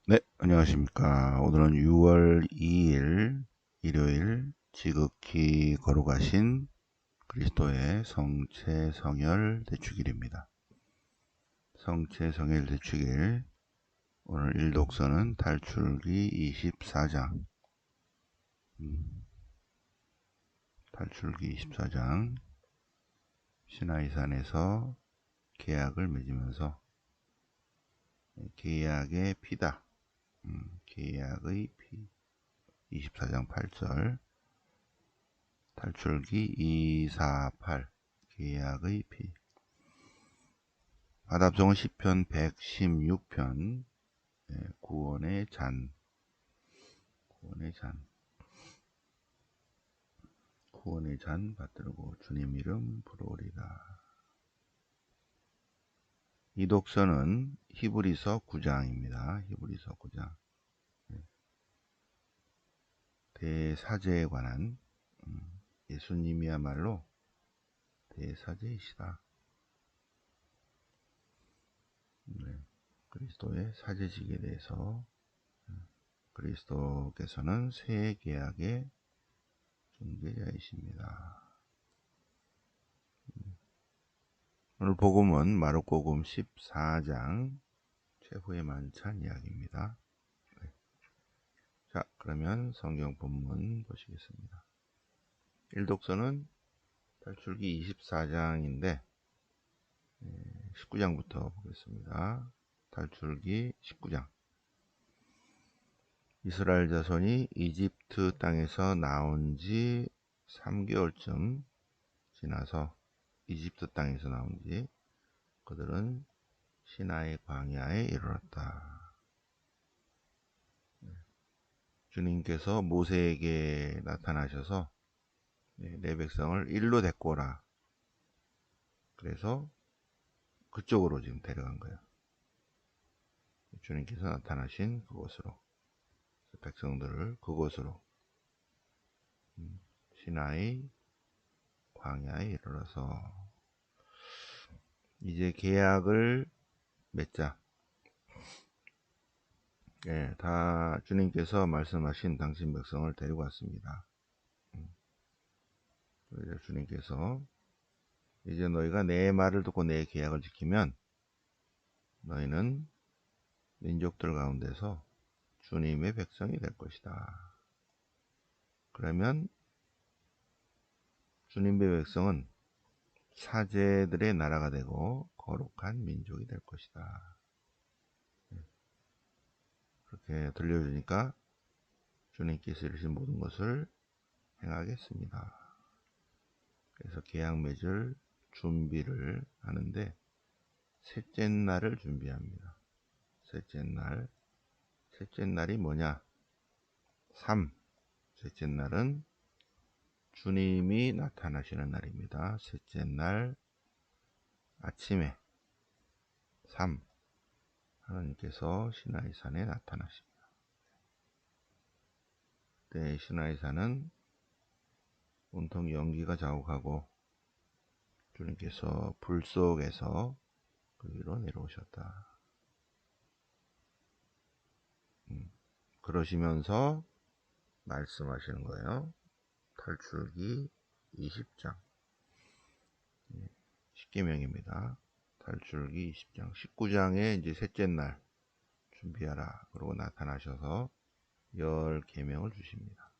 네, 안녕하십니까. 오늘은 6월 2일 일요일 지극히 거룩하신 그리스도의 성체성혈 대축일입니다. 성체성혈 대축일 오늘 일독서는 탈출기 24장 탈출기 24장 시나이산에서 계약을 맺으면서 계약의 피다. 계약의 피 24장 8절 탈출기 248 계약의 피 바답성은 시편 116편 구원의 잔 구원의 잔 구원의 잔 받들고 주님 이름 부르리라. 이 독서는 히브리서 9장입니다. 히브리서 9장 대사제에 관한 예수님이야말로 대사제이시다. 그리스도의 사제직에 대해서 그리스도께서는 새 계약의 중개자이십니다. 오늘 복음은 마르코복음 14장 최후의 만찬 이야기입니다. 자, 그러면 성경 본문 보시겠습니다. 일독서는 탈출기 24장인데 19장부터 보겠습니다. 탈출기 19장 이스라엘 자손이 이집트 땅에서 나온 지 3개월쯤 지나서 이집트 땅에서 나온 지 그들은 시나이 광야에 이르렀다. 주님께서 모세에게 나타나셔서 내 백성을 일로 데리고 오라. 그래서 그쪽으로 지금 데려간 거예요. 주님께서 나타나신 그곳으로 백성들을 그곳으로 시나이 광야에 이르러서 이제 계약을 맺자. 다 주님께서 말씀하신 당신 백성을 데리고 왔습니다. 그래서 주님께서 이제 너희가 내 말을 듣고 내 계약을 지키면 너희는 민족들 가운데서 주님의 백성이 될 것이다. 그러면 주님의 백성은 사제들의 나라가 되고 거룩한 민족이 될 것이다. 그렇게 들려주니까 주님께서 이루신 모든 것을 행하겠습니다. 그래서 계약 맺을 준비를 하는데 셋째 날을 준비합니다. 셋째 날이 뭐냐? 3. 셋째 날은 주님이 나타나시는 날입니다. 셋째 날 아침에 3. 하나님께서 시나이산에 나타나십니다. 그때 시나이산은 온통 연기가 자욱하고 주님께서 불 속에서 그 위로 내려오셨다. 그러시면서 말씀하시는 거예요. 탈출기 20장 십계명입니다. 탈출기 20장 19장에 이제 셋째 날 준비하라. 그러고 나타나셔서 10계명을 주십니다.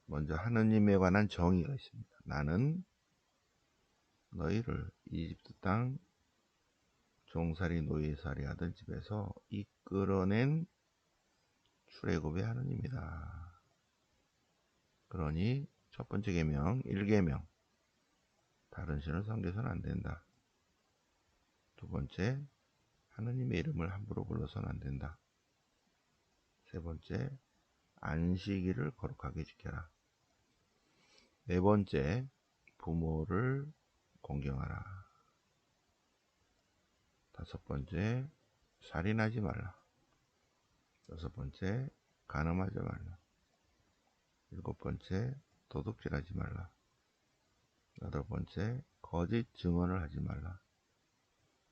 먼저 하느님에 관한 정의가 있습니다. 나는 너희를 이집트 땅 종살이 노예살이 하던 집에서 이끌어낸 출애굽의 하느님이다. 그러니 첫 번째 계명 1계명 다른 신을 섬겨서는 안 된다. 두 번째 하느님의 이름을 함부로 불러서는 안 된다. 세 번째 안식일을 거룩하게 지켜라. 네 번째 부모를 공경하라. 다섯 번째 살인하지 말라. 여섯 번째 간음하지 말라. 일곱 번째 도둑질하지 말라. 여덟 번째 거짓 증언을 하지 말라.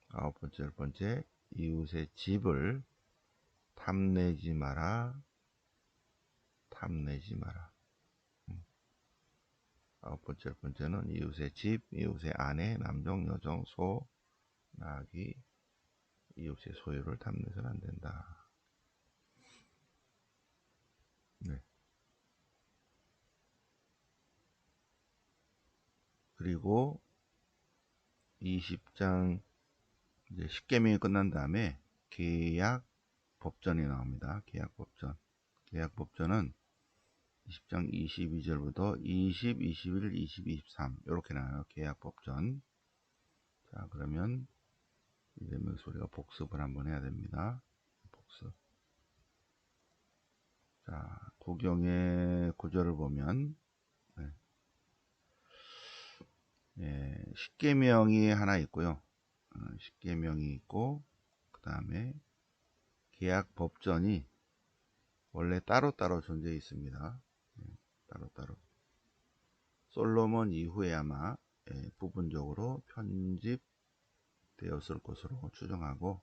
아홉 번째 열 번째 이웃의 집을 탐내지 마라. 탐내지 마라. 아홉 번째, 번째는 이웃의 집, 이웃의 아내, 남종, 여종, 소, 나귀, 이웃의 소유를 탐내서는 안 된다. 네. 그리고 20장 이제 10계명이 끝난 다음에 계약 법전이 나옵니다. 계약 법전. 계약 법전은 20장 22절부터 20, 21, 22, 23 이렇게 나와요. 계약 법전. 자, 그러면 이러면서 우리가 복습을 한번 해야 됩니다. 복습. 자, 구경의 구절을 보면 네. 예, 십계명이 하나 있고요. 십계명이 있고 그 다음에 계약 법전이 원래 따로따로 존재해 있습니다. 따로따로. 솔로몬 이후에 아마 부분적으로 편집되었을 것으로 추정하고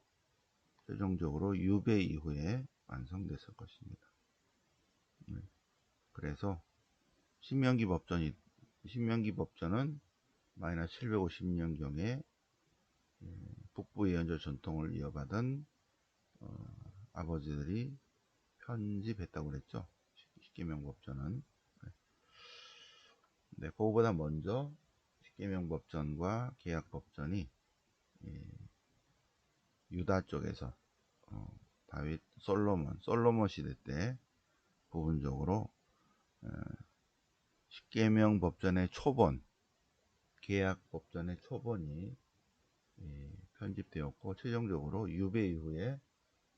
최종적으로 유배 이후에 완성됐을 것입니다. 그래서 신명기 법전은 마이너스 750년경에 북부 예언자 전통을 이어받은 아버지들이 편집했다고 그랬죠. 십계명 법전은. 네, 그거보다 먼저 십계명 법전과 계약 법전이 유다 쪽에서 다윗 솔로몬 시대 때 부분적으로 십계명 법전의 초본, 계약 법전의 초본이 편집되었고 최종적으로 유배 이후에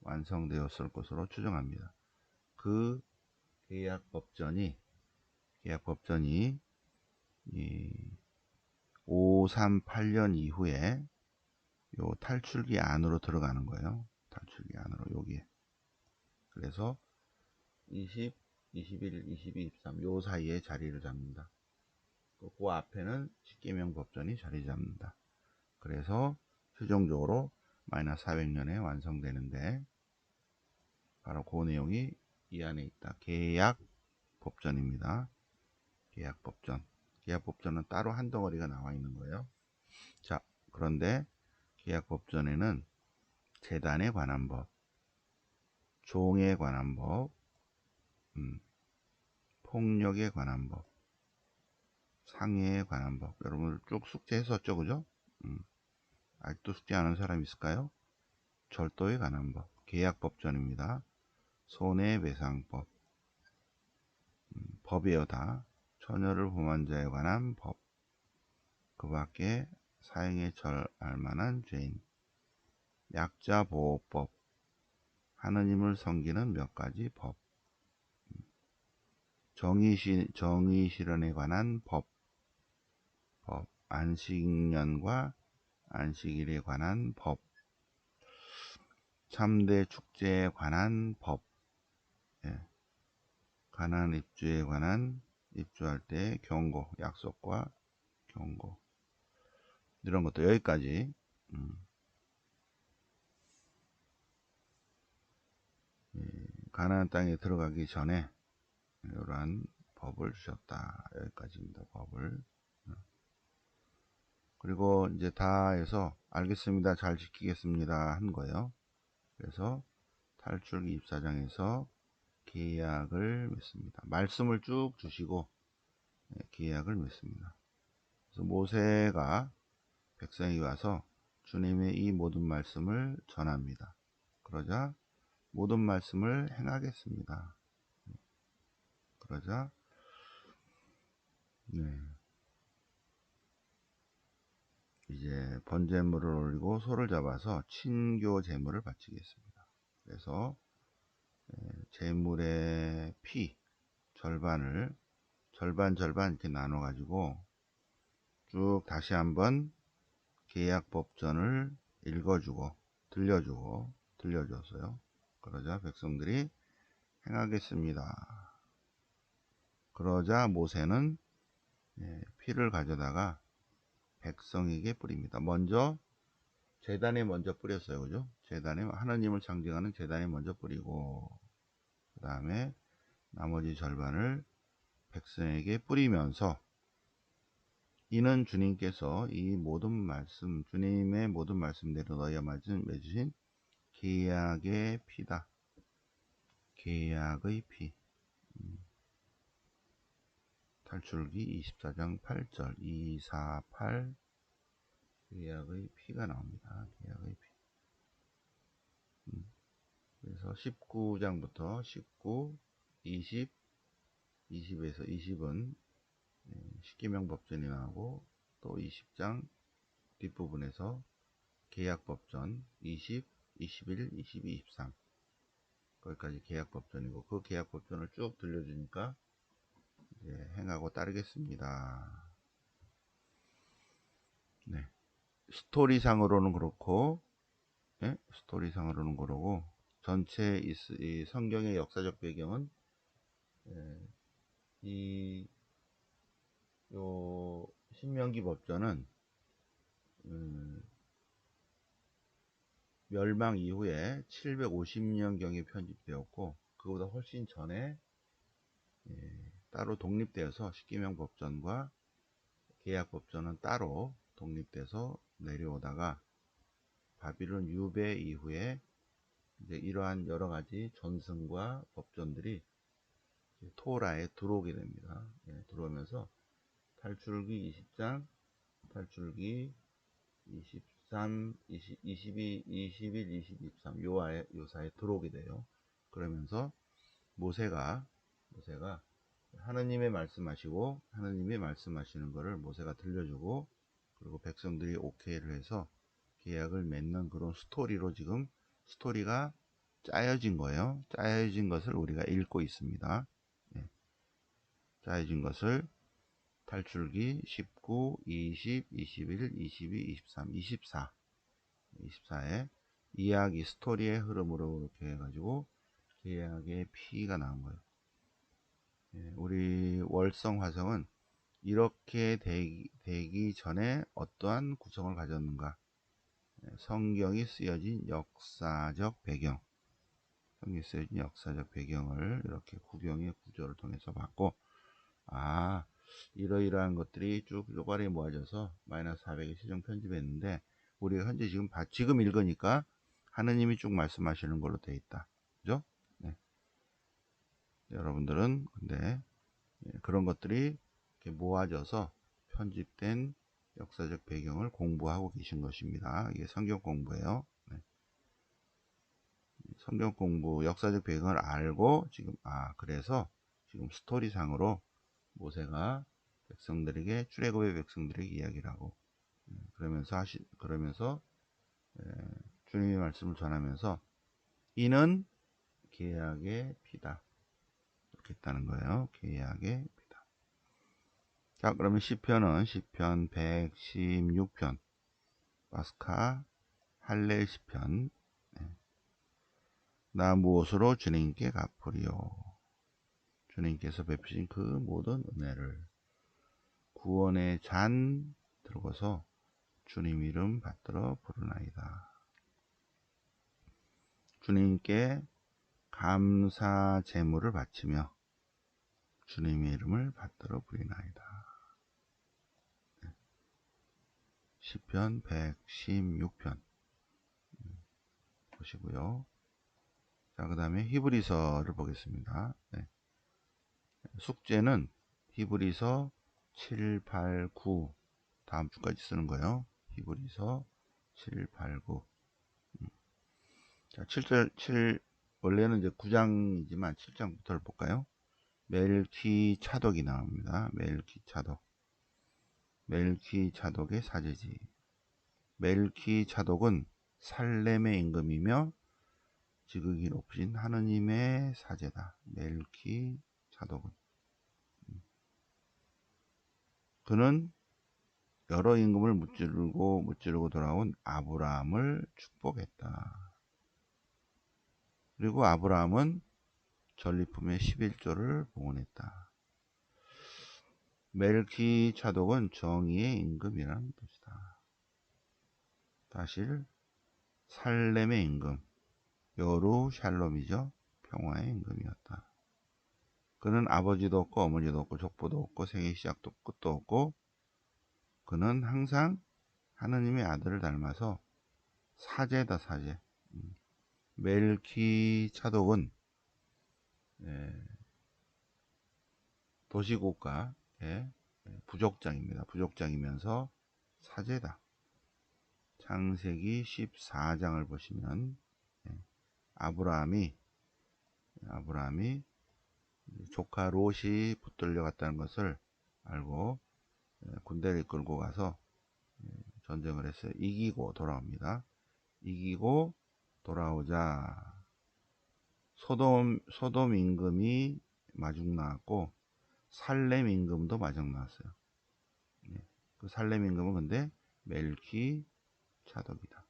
완성되었을 것으로 추정합니다. 그 계약 법전이 538년 이후에 요 탈출기 안으로 들어가는 거예요. 탈출기 안으로 여기에. 그래서 20, 21, 22, 23 요 사이에 자리를 잡는다. 그 앞에는 십계명 법전이 자리 잡는다. 그래서 최종적으로 마이너스 400년에 완성되는데 바로 그 내용이 이 안에 있다. 계약 법전입니다. 계약 법전. 계약 법전은 따로 한 덩어리가 나와 있는 거예요. 자, 그런데 계약 법전에는 제단에 관한 법, 종에 관한 법, 폭력에 관한 법, 상해에 관한 법, 여러분 쭉 숙제했었죠, 그죠? 아직도 숙제 안 한 사람 있을까요? 절도에 관한 법, 계약 법전입니다. 손해배상법, 법이에요 다. 처녀를 범한 자에 관한 법, 그 밖에 사형에 처할 만한 죄인, 약자보호법, 하느님을 섬기는 몇 가지 법, 정의 실현에 관한 법, 안식년과 안식일에 관한 법, 참대 축제에 관한 법, 가나안 입주에 관한 입주할 때 경고, 약속과 경고, 이런 것도 여기까지 가나안 땅에 들어가기 전에 이러한 법을 주셨다. 여기까지입니다. 법을. 그리고 이제 다 해서 알겠습니다. 잘 지키겠습니다. 한 거예요. 그래서 탈출기 24장에서 계약을 맺습니다. 말씀을 쭉 주시고 계약을 맺습니다. 그래서 모세가 백성이 와서 주님의 이 모든 말씀을 전합니다. 그러자 모든 말씀을 행하겠습니다. 그러자 이제 번제물을 올리고 소를 잡아서 친교 제물을 바치겠습니다. 그래서 제물의 피 절반을 절반 이렇게 나눠 가지고 쭉 다시 한번 계약 법전을 읽어주고 들려줬어요. 그러자 백성들이 행하겠습니다. 그러자 모세는 피를 가져다가 백성에게 뿌립니다. 먼저 제단에 먼저 뿌렸어요. 그죠? 제단에 하나님을 상징하는 제단에 먼저 뿌리고 그 다음에 나머지 절반을 백성에게 뿌리면서 이는 주님께서 이 모든 말씀 주님의 모든 말씀대로 너희와 맺으신 계약의 피다. 계약의 피. 탈출기 24장 8절 2, 4, 8 계약의 피가 나옵니다. 계약의 피. 그래서 19장부터 19, 20, 20에서 20은 십계명법전이 나오고 또 20장 뒷부분에서 계약법전 20, 21, 22, 23 거기까지 계약법전이고 그 계약법전을 쭉 들려주니까 이제 행하고 따르겠습니다. 네. 스토리상으로는 그렇고 스토리상으로는 그러고 전체 이 성경의 역사적 배경은 요 신명기 법전은 멸망 이후에 750년경에 편집되었고 그보다 훨씬 전에 따로 독립되어서 십계명 법전과 계약 법전은 따로 독립돼서 내려오다가 바빌론 유배 이후에 이제 이러한 여러 가지 전승과 법전들이 토라에 들어오게 됩니다. 들어오면서 탈출기 20장, 탈출기 23, 22, 21, 22, 23 요 사이에 들어오게 돼요. 그러면서 모세가 하느님의 말씀하시고 하느님이 말씀하시는 것을 모세가 들려주고 그리고 백성들이 오케이를 해서 계약을 맺는 그런 스토리로 지금 스토리가 짜여진 거예요. 짜여진 것을 우리가 읽고 있습니다. 짜여진 것을 탈출기 19, 20, 21, 22, 23, 24에 이야기 스토리의 흐름으로 이렇게 해가지고 계약의 피가 나온 거예요. 우리 월성 화성은 이렇게 되기 전에 어떠한 구성을 가졌는가? 성경이 쓰여진 역사적 배경, 성경이 쓰여진 역사적 배경을 이렇게 구경의 구조를 통해서 봤고, 이러이러한 것들이 쭉 쪼가리 모아져서 마이너스 400에 시정 편집했는데 우리가 현재 지금 읽으니까 하느님이 쭉 말씀하시는 걸로 되어 있다. 그죠? 네. 여러분들은 근데 그런 것들이 이렇게 모아져서 편집된 역사적 배경을 공부하고 계신 것입니다. 이게 성경 공부예요. 네. 성경 공부, 역사적 배경을 알고 지금 그래서 지금 스토리상으로 모세가 백성들에게 출애굽의 백성들에게 이야기를 하고 그러면서 주님의 말씀을 전하면서 이는 계약의 피다 이렇게 했다는 거예요. 계약의 피다. 자, 그러면 시편 116편 파스카 할례 시편. 나 무엇으로 주님께 갚으리요. 주님께서 베푸신 그 모든 은혜를 구원의 잔 들고서 주님 이름 받들어 부르나이다. 주님께 감사 제물을 바치며 주님의 이름을 받들어 부리나이다. 시편 116편 보시고요. 자, 그 다음에 히브리서를 보겠습니다. 숙제는 히브리서 7, 8, 9 다음 주까지 쓰는 거예요. 히브리서 7, 8, 9. 자, 7 원래는 이제 9장이지만 7장부터를 볼까요? 멜키 차독이 나옵니다. 멜키 차독의 사제지. 멜키 차독은 살렘의 임금이며 지극히 높으신 하느님의 사제다. 멜키 차독은 그는 여러 임금을 무찌르고 돌아온 아브라함을 축복했다. 그리고 아브라함은 전리품의 11조를 봉헌했다. 멜키 차독은 정의의 임금이라는 뜻이다. 사실 살렘의 임금, 여루 샬롬이죠. 평화의 임금이었다. 그는 아버지도 없고 어머니도 없고 족보도 없고 생의 시작도 끝도 없고, 그는 항상 하느님의 아들을 닮아서 사제다, 사제. 멜키 차독은 도시국가의 부족장입니다. 부족장이면서 사제다. 창세기 14장을 보시면 아브라함이 조카 롯이 붙들려 갔다는 것을 알고 군대를 끌고 가서 전쟁을 했어요. 이기고 돌아옵니다. 이기고 돌아오자 소돔 임금이 마중 나왔고 살렘 임금도 마중 나왔어요. 그 살렘 임금은 근데 멜키 차독이다.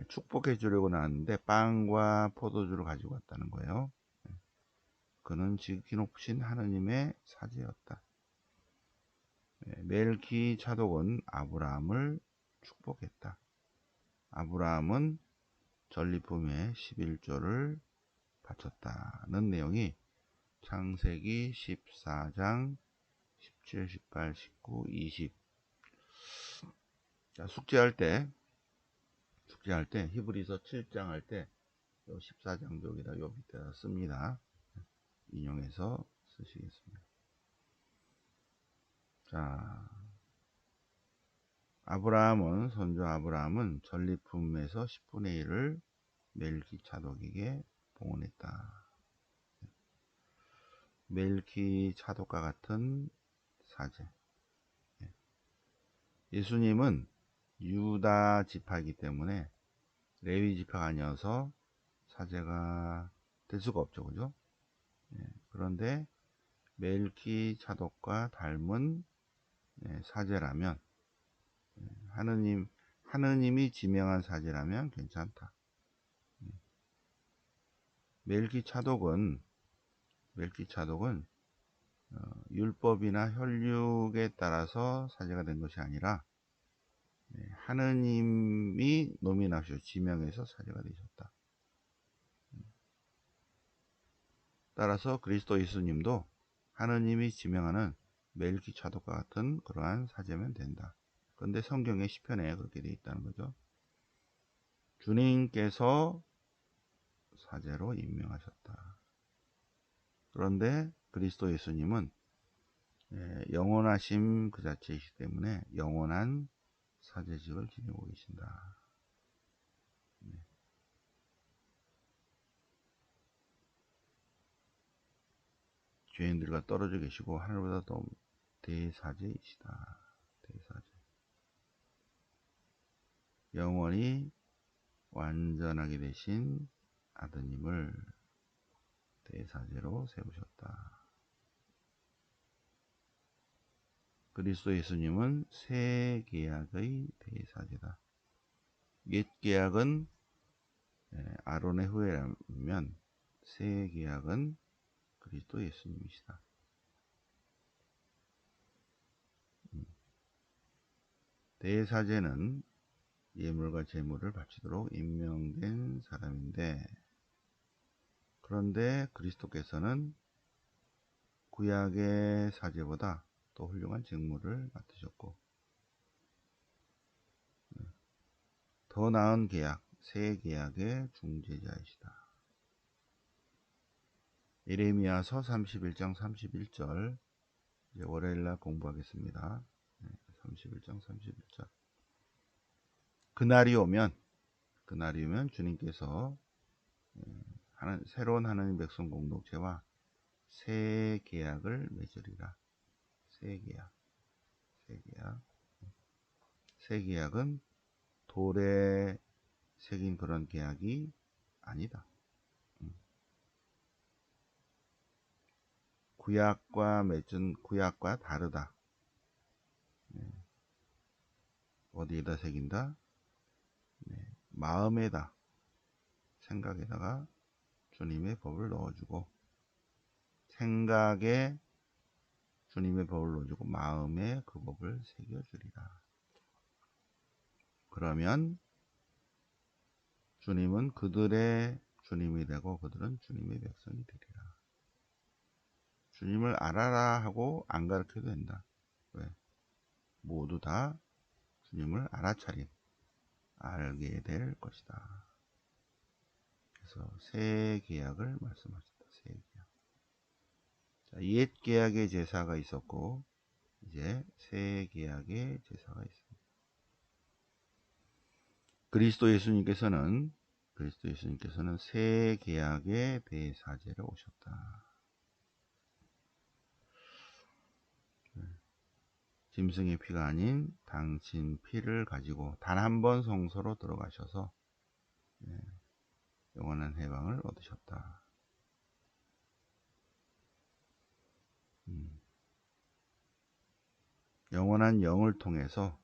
축복해 주려고 나왔는데 빵과 포도주를 가지고 왔다는 거예요. 그는 지극히 높으신 하느님의 사제였다. 멜키 차독은 아브라함을 축복했다. 아브라함은 전리품의 11조를 바쳤다는 내용이 창세기 14장 17, 18, 19, 20. 자, 숙제할 때 히브리서 7장 할 때 14장 여기다 요 밑에다 씁니다. 인용해서 쓰시겠습니다. 자, 선조 아브라함은 전리품에서 10분의 1을 멜키 차독에게 봉헌했다. 멜키 차독과 같은 사제. 예수님은 유다 지파이기 때문에 레위 지파가 아니어서 사제가 될 수가 없죠, 그죠? 그런데 멜키 차독과 닮은 사제라면, 하느님이 지명한 사제라면 괜찮다. 멜키 차독은 율법이나 혈육에 따라서 사제가 된 것이 아니라 하느님이 노민하셔 지명해서 사제가 되셨다. 따라서 그리스도 예수님도 하느님이 지명하는 멜키 차독과 같은 그러한 사제면 된다. 그런데 성경의 시편에 그렇게 되어 있다는 거죠. 주님께서 사제로 임명하셨다. 그런데 그리스도 예수님은 영원하심 그 자체이기 때문에 영원한 사제직을 지니고 계신다. 죄인들과 떨어져 계시고 하늘보다 더 대사제이시다. 대사제. 영원히 완전하게 되신 아드님을 대사제로 세우셨다. 그리스도 예수님은 새 계약의 대사제다. 옛 계약은 아론의 후예라면 새 계약은 그리스도 예수님이시다. 대사제는 예물과 제물을 바치도록 임명된 사람인데, 그런데 그리스도께서는 구약의 사제보다 또 훌륭한 직무를 맡으셨고, 더 나은 계약, 새 계약의 중재자이시다. 예레미야서 31장 31절, 이제 월요일날 공부하겠습니다. 31장 31절. 그날이 오면 주님께서 새로운 하나님 백성 공동체와 새 계약을 맺으리라. 새 계약은 돌에 새긴 그런 계약이 아니다. 구약과 다르다. 어디에다 새긴다? 마음에다, 생각에다가 주님의 법을 넣어주고, 생각에 주님의 법을 넣어주고 마음에 그 법을 새겨주리라. 그러면 주님은 그들의 주님이 되고 그들은 주님의 백성이 되리라. 주님을 알아라 하고 안 가르쳐도 된다. 왜? 모두 다 주님을 알아차림, 알게 될 것이다. 그래서 새 계약을 말씀하셨다. 새 계약. 자, 옛 계약의 제사가 있었고 이제 새 계약의 제사가 있습니다. 그리스도 예수님께서는 새 계약의 대사제로 오셨다. 짐승의 피가 아닌 당신 피를 가지고 단 한 번 성소로 들어가셔서 영원한 해방을 얻으셨다. 영원한 영을 통해서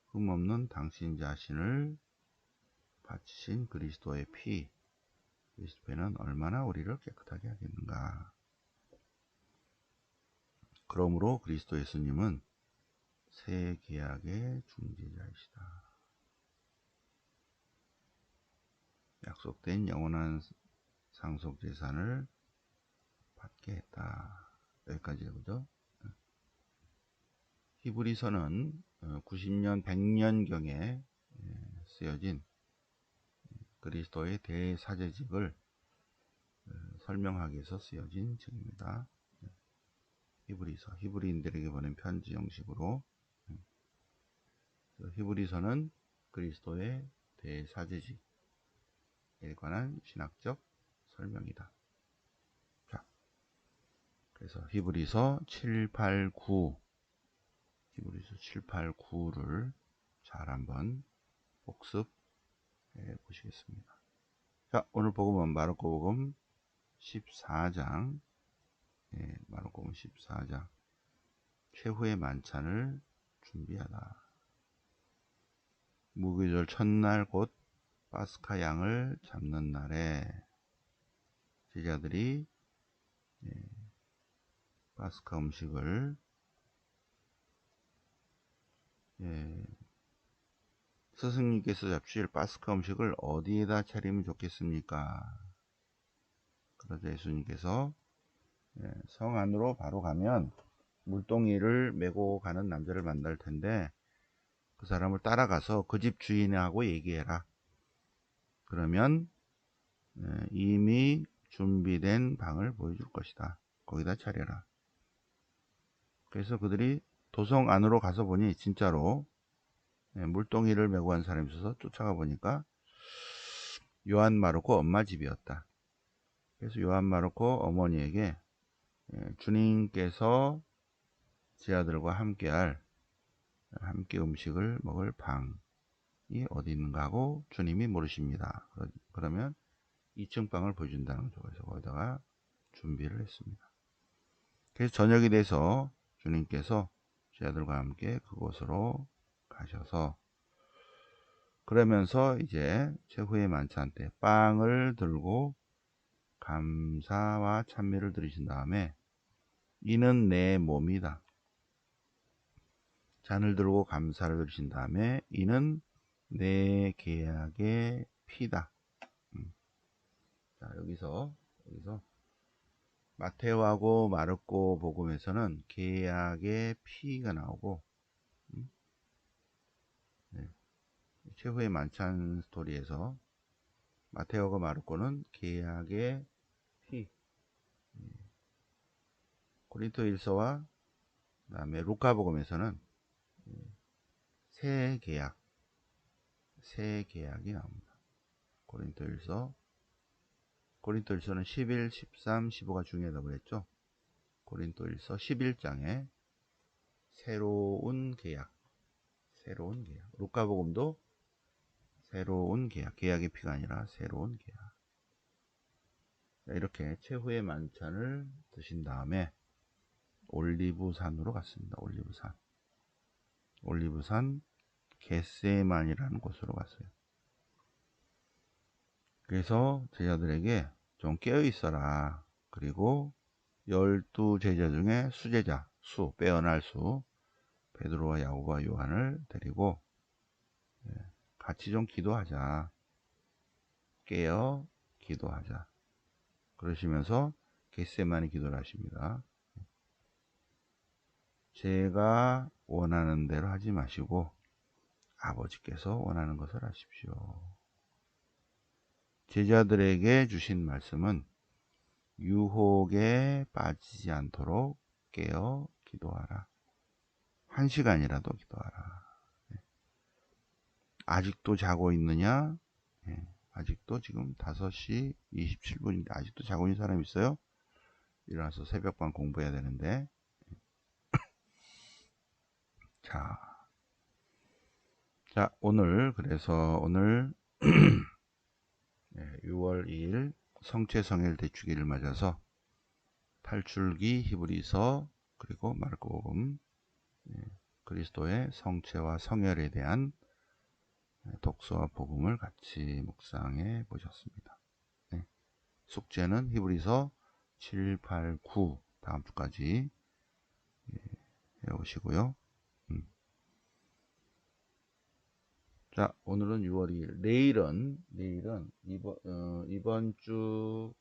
흠없는 당신 자신을 바치신 그리스도의 피, 그리스도는 얼마나 우리를 깨끗하게 하겠는가. 그러므로 그리스도 예수님은 새 계약의 중재자이시다. 약속된 영원한 상속 재산을 받게 했다. 여기까지예요, 그죠? 히브리서는 90년, 100년경에 쓰여진 그리스도의 대사제직을 설명하기 위해서 쓰여진 책입니다. 히브리서, 히브리인들에게 보낸 편지 형식으로. 히브리서는 그리스도의 대사제직에 관한 신학적 설명이다. 자, 그래서 히브리서 7, 8, 9, 히브리서 7, 8, 9를 잘 한번 복습해 보시겠습니다. 자, 오늘 복음은 마르코 복음 14장, 마르코 복음 14장, 최후의 만찬을 준비하다. 무교절 첫날 곧 파스카 양을 잡는 날에 제자들이 파스카 음식을 스승님께서 잡수실 파스카 음식을 어디에다 차리면 좋겠습니까? 그러자 예수님께서 성 안으로 바로 가면 물동이를 메고 가는 남자를 만날 텐데 그 사람을 따라가서 그 집 주인하고 얘기해라. 그러면 이미 준비된 방을 보여줄 것이다. 거기다 차려라. 그래서 그들이 도성 안으로 가서 보니 진짜로 물동이를 메고 간 사람이 있어서 쫓아가 보니까 요한 마르코 엄마 집이었다. 그래서 요한 마르코 어머니에게 주님께서 제 아들과 함께 음식을 먹을 방이 어디 있는가 하고 주님이 모르십니다. 그러면 2층 방을 보여준다는 거죠. 그래서 거기다가 준비를 했습니다. 그래서 저녁이 돼서 주님께서 제 아들과 함께 그곳으로 가셔서 그러면서 이제 최후의 만찬 때 빵을 들고 감사와 찬미를 드리신 다음에 이는 내 몸이다. 잔을 들고 감사를 드리신 다음에 이는 내 계약의 피다. 자, 여기서 마테오하고 마르코 복음에서는 계약의 피가 나오고 최후의 만찬 스토리에서 마테오가 마르코는 계약의 피, 고린토 일서와 그다음에 루카 복음에서는 새 계약이 나옵니다. 고린토일서는 11, 13, 15가 중요하다고 그랬죠. 고린토일서 11장에 새로운 계약. 루카 복음도 새로운 계약의 피가 아니라 새로운 계약. 이렇게 최후의 만찬을 드신 다음에 올리브산으로 갔습니다. 올리브산 겟세만이라는 곳으로 갔어요. 그래서 제자들에게 좀 깨어 있어라. 그리고 12제자 중에 수제자, 빼어날 베드로와 야고보와 요한을 데리고 같이 좀 기도하자. 깨어 기도하자. 그러시면서 겟세마니 기도를 하십니다. 제가 원하는 대로 하지 마시고 아버지께서 원하는 것을 하십시오. 제자들에게 주신 말씀은 유혹에 빠지지 않도록 깨어 기도하라. 1시간이라도 기도하라. 아직도 자고 있느냐? 아직도 지금 5시 27분인데 아직도 자고 있는 사람 있어요? 일어나서 새벽반 공부해야 되는데. 자, 오늘 그래서 오늘 6월 2일 성체성일 대축일을 맞아서 탈출기, 히브리서, 그리고 마르코복음, 그리스도의 성체와 성혈에 대한 독서와 복음을 같이 묵상해 보셨습니다. 숙제는 히브리서 7, 8, 9 다음 주까지 해오시고요. 자, 오늘은 6월 2일. 내일은 이번 주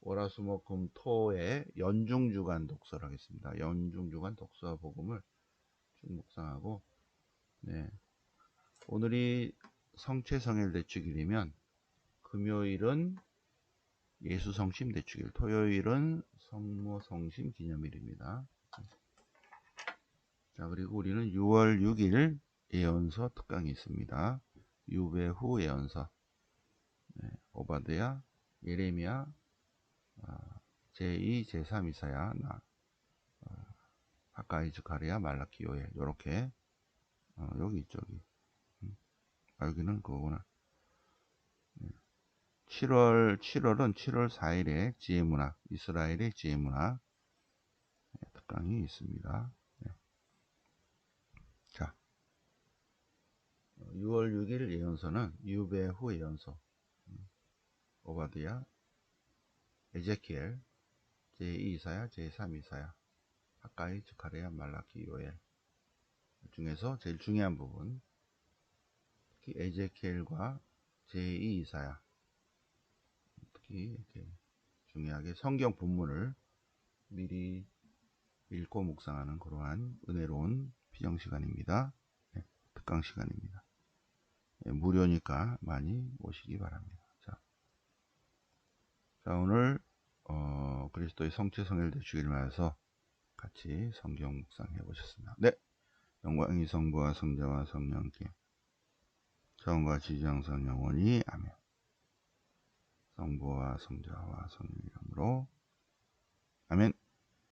월화수목금토의 연중주간 독서를 하겠습니다. 연중주간 독서와 복음을 쭉 묵상하고, 오늘이 성체성일 대축일이면 금요일은 예수성심 대축일, 토요일은 성모성심 기념일입니다. 자, 그리고 우리는 6월 6일 예언서 특강이 있습니다. 유배후 예언서, 오바댜, 예레미야, 제2, 제3 이사야, 하가이, 스가랴, 말라키, 요엘, 요렇게 여기 있죠. 여기는 그거구나. 7월은 7월 4일에 지혜문학, 이스라엘의 지혜문학 특강이 있습니다. 자, 6월 6일 예언서는 유배후 예언서, 오바댜, 에제키엘, 제2 이사야, 제3 이사야, 하가이, 스가랴, 말라키, 요엘 중에서 제일 중요한 부분, 특히 에제키엘과 제2 이사야, 특히 이렇게 중요하게 성경 본문을 미리 읽고 묵상하는 그러한 은혜로운 피정 시간입니다. 특강 시간입니다. 무료니까 많이 오시기 바랍니다. 자, 오늘 그리스도의 성체성일 대축일을 맞아서 같이 성경 묵상해 보셨습니다. 네, 영광이 성부와 성자와 성령께 처음과 지지장선 영원히 아멘. 성부와 성자와 성령 이름으로 아멘.